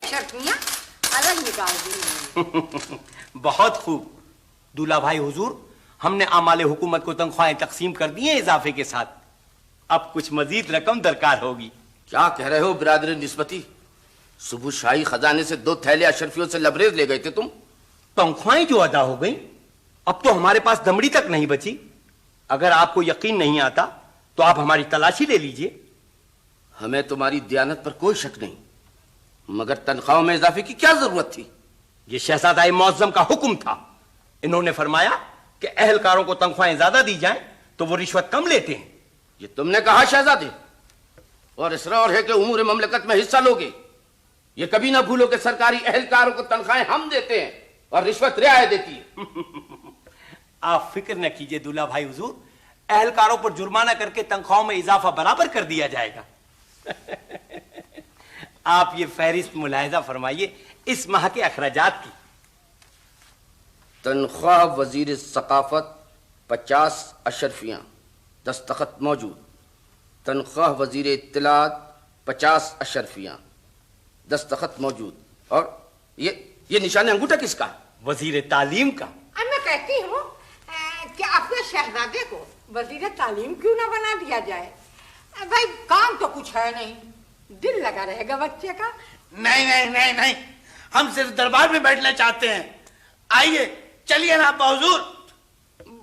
शर्तियाँ अलग निकाल दी। बहुत खूब दूल्हा भाई हुजूर, हमने आमाले हुकूमत को तनख्वाहें तकसीम कर दी हैं इजाफे के साथ। अब कुछ मजीद रकम दरकार होगी। क्या कह रहे हो बिरादर निस्बती? सुबह शाही खजाने से 2 थैले अशरफियों से लबरेज ले गए थे तुम। तनख्वाहें जो अदा हो गई, अब तो हमारे पास दमड़ी तक नहीं बची। अगर आपको यकीन नहीं आता तो आप हमारी तलाशी ले लीजिए। हमें तुम्हारी दयानत पर कोई शक नहीं, मगर तनख्वाहों में इजाफे की क्या जरूरत थी? ये शहजादा मुअज्जम का हुक्म था। इन्होंने फरमाया कि अहलकारों को तनख्वाहें ज्यादा दी जाएं तो वो रिश्वत कम लेते हैं। ये तुमने कहा शहजादे? और इसरार है कि उमूर ममलकत में हिस्सा लोगे। ये कभी ना भूलो कि सरकारी अहलकारों को तनख्वाहें हम देते हैं और रिश्वत रियायत देती है। आप फिक्र न कीजिए दूल्हा भाई हुजूर, अहलकारों पर जुर्माना करके तनख्वाहों में इजाफा बराबर कर दिया जाएगा। आप ये फहरिस्त मुलाहिजा फरमाइए इस माह के अखराजात की। तनख्वाह वजीर सकाफत 50 अशरफियां, दस्तखत मौजूद। तनख्वाह वजीर इत्तलात 50 अशरफियां, दस्तखत मौजूद। और ये निशान अंगूठा किसका? वजीर तालीम का। मैं कहती हूँ कि अपने शहजादे को वजीर तालीम क्यों ना बना दिया जाए? भाई काम तो कुछ है नहीं, दिल लगा रहेगा बच्चे का। नहीं नहीं नहीं नहीं, हम सिर्फ दरबार में बैठना चाहते हैं। आइए चलिए ना अब्बा हुजूर।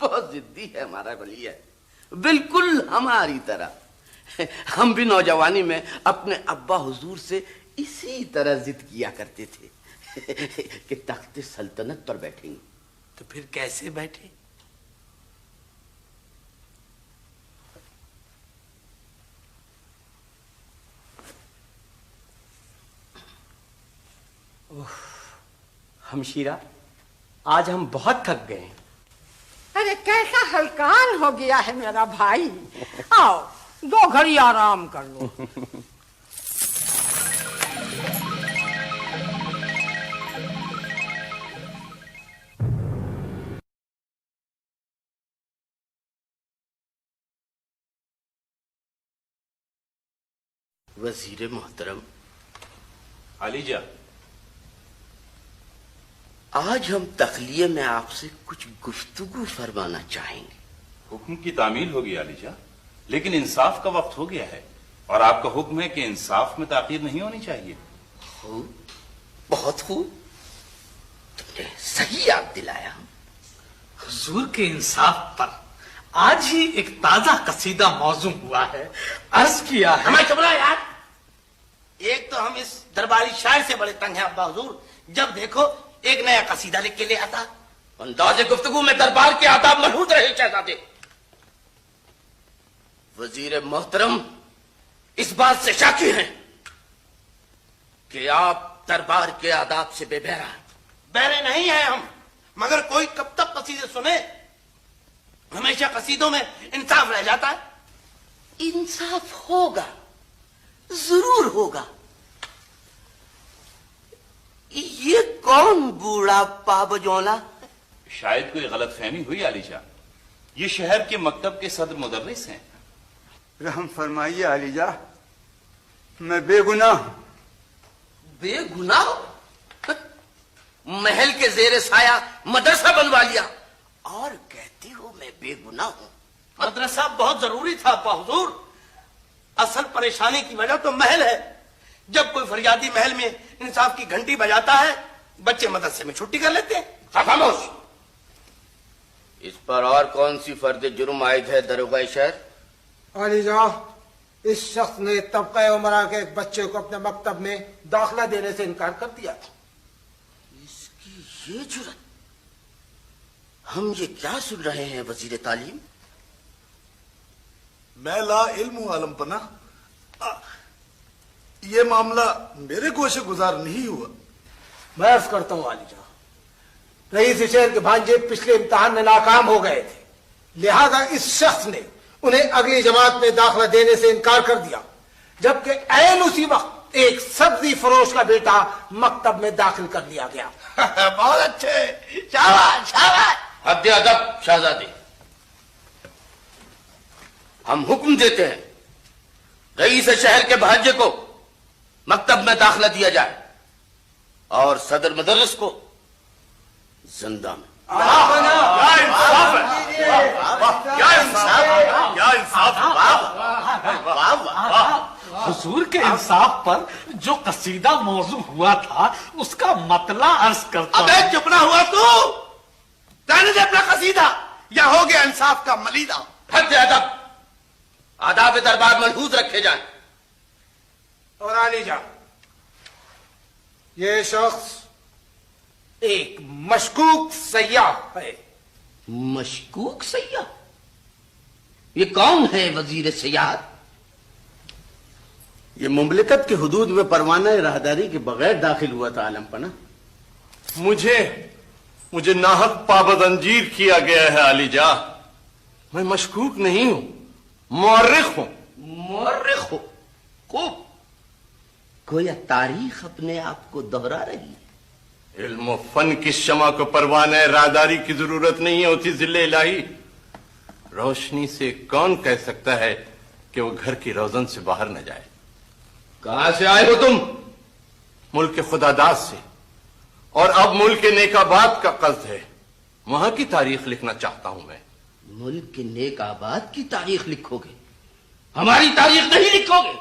बहुत जिद्दी है हमारा वली है, बिल्कुल हमारी तरह। हम भी नौजवानी में अपने अब्बा हुजूर से इसी तरह जिद किया करते थे कि तख्त सल्तनत पर बैठेंगे। तो फिर कैसे बैठे? हमशीरा, आज हम बहुत थक गए। अरे कैसा हलकान हो गया है मेरा भाई। आओ 2 घड़ी आराम कर लो। वजीर मोहतरम, आलीजा, आज हम तखलिये में आपसे कुछ गुफ्तगू फरमाना चाहेंगे। हुक्म की तामील होगी आलीजा, लेकिन इंसाफ का वक्त हो गया है और आपका हुक्म है कि इंसाफ में ताकीर नहीं होनी चाहिए। बहुत खूब, तुमने सही याद दिलाया। हुजूर के इंसाफ पर आज ही एक ताजा कसीदा मौजू हुआ है, अर्ज किया है। हमें चुप रहो यार। एक तो हम इस दरबारी शायर से बड़े तंग हैं अब्बा हुजूर, जब देखो एक नया कसीदा लिख के ले आता। अंदाज़े गुफ्तगू में दरबार के आदाब महफूज रहे शहजादे। वजीर मोहतरम इस बात से शाकी हैं कि आप दरबार के आदाब से बेबहरा हैं। बहरे नहीं हैं हम, मगर कोई कब तक कसीदे सुने? हमेशा कसीदों में इंसाफ रह जाता है। इंसाफ होगा, जरूर होगा। ये कौन बूढ़ा पाबजौला? शायद कोई गलत फहमी हुई आलीजा। ये शहर के मकतब के सदर मुदर्रिस हैं। रहम फरमाइए आलीजा, मैं बेगुनाह हूं। बेगुनाह? महल के जेर साया मदरसा बनवा लिया और कहती हो मैं बेगुनाह हूं। मदरसा बहुत जरूरी था अब्बा हुजूर। असल परेशानी की वजह तो महल है। जब कोई फरियादी महल में इंसाफ की घंटी बजाता है, बच्चे मदरसे में छुट्टी कर लेते हैं। खामोश। इस पर और कौन सी फर्द जुर्म आयद है दरोगा शहर? आलीजा, इस शख्स ने तबका उमरा के एक बच्चे को अपने मकतब में दाखिला देने से इनकार कर दिया था। इसकी ये जुर्रत! हम ये क्या सुन रहे हैं वजीर तालीम? मैं ला इल्म आलम पना, ये मामला मेरे गोशे गुजार नहीं हुआ। मैं अर्ज करता हूं आलीजा, रईस शहर के भांजे पिछले इम्तिहान में नाकाम हो गए थे, लिहाजा इस शख्स ने उन्हें अगली जमात में दाखिला देने से इनकार कर दिया, जबकि ऐन उसी वक्त एक सब्जी फरोश का बेटा मकतब में दाखिल कर लिया गया। बहुत अच्छे, शाबाश शाबाश। हद अदब शहजादी, हम हुक्म देते हैं रईस शहर के भांजे को मकतब में दाखिला दिया जाए। اور صدر مدرس کو زندہ میں. حضور کے انصاف پر جو قصیدہ موضوع ہوا تھا اس کا مطلع عرض کرتا ہوں. ابے چپ نہ ہوا تو جانے دے اپنا قصیدہ یا ہو گیا انصاف کا ملیدہ. حد ادب، آداب دربار ملحوظ رکھے جائیں. اور علی جان، یہ شخص ایک مشکوک سیاح ہے. مشکوک سیاح؟ یہ کون ہے وزیر سیاحت؟ یہ مملکت کے حدود میں پروانہ راہداری کے بغیر داخل ہوا تھا عالم پناہ. مجھے ناحق پابند کیا گیا ہے علی جا. میں مشکوک نہیں ہوں، مورخ ہوں. مورخ ہو؟ خوب. گویا تاریخ اپنے آپ کو دہرا رہی ہے. علم و فن کی شمع کو پروانہ راہداری کی ضرورت نہیں ہوتی ذل الہی. روشنی سے کون کہہ سکتا ہے کہ وہ گھر کی روزن سے باہر نہ جائے. کہاں سے آئے ہو تم؟ ملک خدا داد سے، اور اب ملک نیک آباد کا قصد ہے. وہاں کی تاریخ لکھنا چاہتا ہوں میں. ملک کے نیک آباد کی تاریخ لکھو گے؟ ہماری تاریخ نہیں لکھو گے؟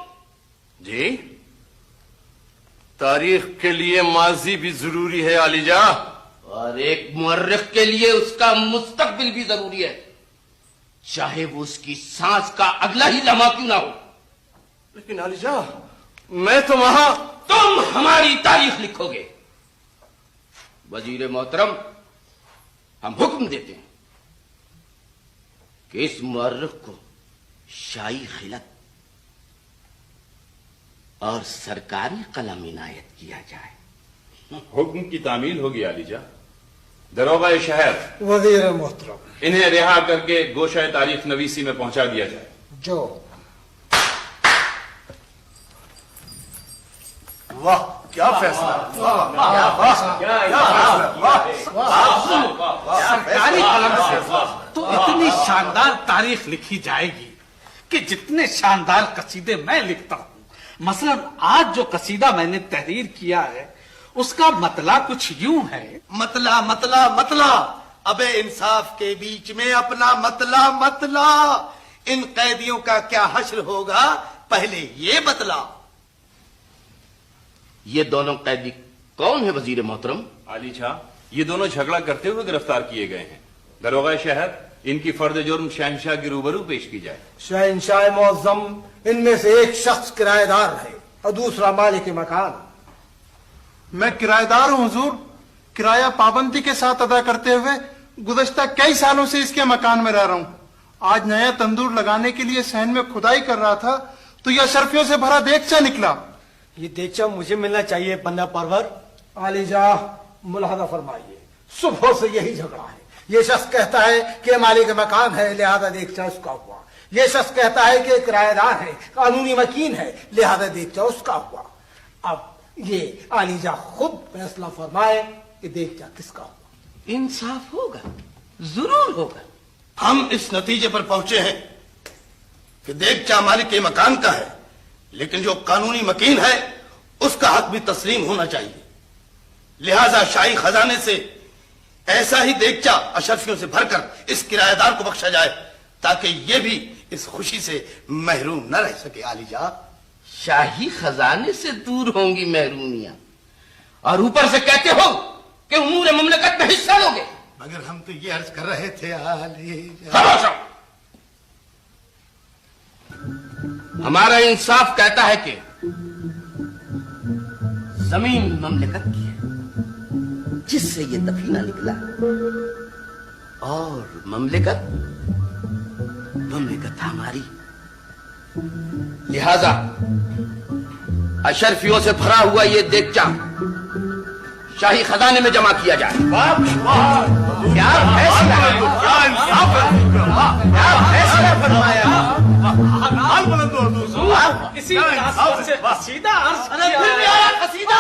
جی، تاریخ کے لیے ماضی بھی ضروری ہے علی جا. اور ایک مورخ کے لیے اس کا مستقبل بھی ضروری ہے، چاہے وہ اس کی سانس کا اگلا ہی لمحہ کیوں نہ ہو. لیکن علی جا، میں تو وہاں. تم ہماری تاریخ لکھو گے. وزیر محترم، ہم حکم دیتے ہیں کہ اس مورخ کو شاہی خلعت اور سرکاری قلم عنایت کیا جائے. حکم کی تعمیل ہوگی علی جا. دروغہ شہر، وزیر محترم، انہیں رہا کر کے گوشہ تاریخ نویسی میں پہنچا دیا جائے. جو واہ کیا فیصلہ. سرکاری قلم سے تو اتنی شاندار تاریخ لکھی جائے گی کہ جتنے شاندار قصیدے میں لکھتا ہوں، مثلا آج جو قصیدہ میں نے تحریر کیا ہے اس کا مطلع کچھ یوں ہے. مطلع ابے انصاف کے بیچ میں اپنا مطلع ان قیدیوں کا کیا حشر ہوگا پہلے یہ بتلا. یہ دونوں قیدی کون ہے وزیر محترم؟ علی جا، یہ دونوں جھگڑا کرتے ہوئے گرفتار کیے گئے ہیں. دروغہ شہر، ان کی فرد جرم شہنشاہ کے روبرو پیش کی جائے. شہنشاہ معظم، ان میں سے ایک شخص کرایہ دار ہے اور دوسرا مالک مکان. میں کرایہ دار ہوں حضور. کرایہ پابندی کے ساتھ ادا کرتے ہوئے گزشتہ کئی سالوں سے اس کے مکان میں رہ رہا ہوں. آج نیا تندور لگانے کے لیے صحن میں کھدائی کر رہا تھا تو یہ اشرفیوں سے بھرا دیگچہ نکلا. یہ دیگچہ مجھے ملنا چاہیے بندہ پرور. علی جا، ملاحظہ فرمائیے، صبح سے یہی جھگڑا ہے. یہ شخص کہتا ہے کہ مالک مکان ہے لہذا دیگچہ اس کا ہوا. یہ شخص کہتا ہے کہ کرایہ دار ہے، قانونی وکیل ہے لہذا دیگچہ اس کا ہوا. اب یہ علی جا خود فیصلہ فرمائے کہ دیگچہ کس کا ہوا. انصاف ہوگا، ضرور ہوگا. ہم اس نتیجے پر پہنچے ہیں کہ دیگچہ مالک کے مکان کا ہے، لیکن جو قانونی مکین ہے اس کا حق بھی تسلیم ہونا چاہیے. لہذا شاہی خزانے سے ایسا ہی دیگچہ اشرفیوں سے بھر کر اس کرایہ دار کو بخشا جائے تاکہ یہ بھی اس خوشی سے محروم نہ رہ سکے. علی جا، شاہی خزانے سے دور ہوں گی محرومیاں اور اوپر سے کہتے ہو کہ امور مملکت میں حصہ لو گے. مگر ہم تو یہ عرض کر رہے تھے علی جا. خاموش رہو. ہمارا انصاف کہتا ہے کہ زمین مملکت کی ہے جس سے یہ دفینہ نکلا، اور مملکت ہماری. لہذا اشرفیوں سے بھرا ہوا یہ دیگچہ شاہی خزانے میں جمع کیا جائے. کیا فیصلہ ہے؟ کیا فیصلہ فرمایا؟ اسی مناسبت سے قصیدہ عرض کیا ہے. قصیدہ